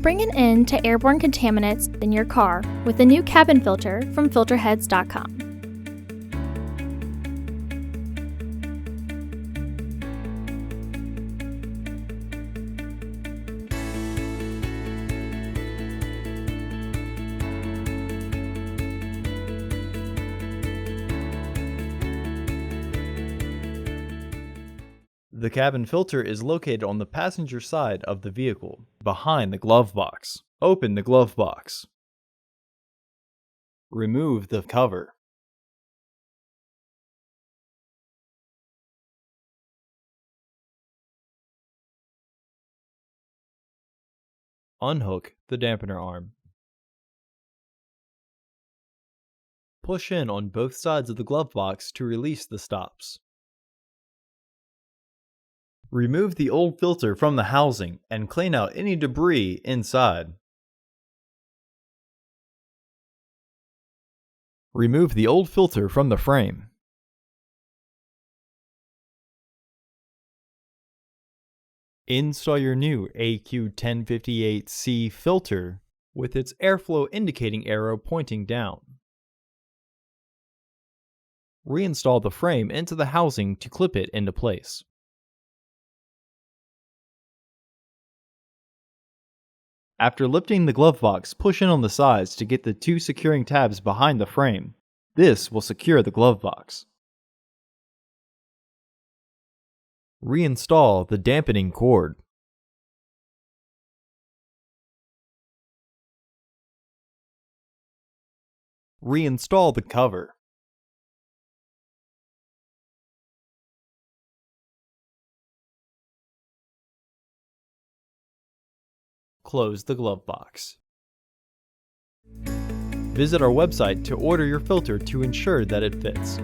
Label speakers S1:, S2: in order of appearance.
S1: Bring an end to airborne contaminants in your car with the new cabin filter from Filterheads.com.
S2: The cabin filter is located on the passenger side of the vehicle, behind the glove box. Open the glove box. Remove the cover. Unhook the dampener arm. Push in on both sides of the glove box to release the stops. Remove the old filter from the housing and clean out any debris inside. Remove the old filter from the frame. Install your new AQ1058C filter with its airflow indicating arrow pointing down. Reinstall the frame into the housing to clip it into place. After lifting the glove box, push in on the sides to get the two securing tabs behind the frame. This will secure the glove box. Reinstall the dampening cord. Reinstall the cover. Close the glove box. Visit our website to order your filter to ensure that it fits.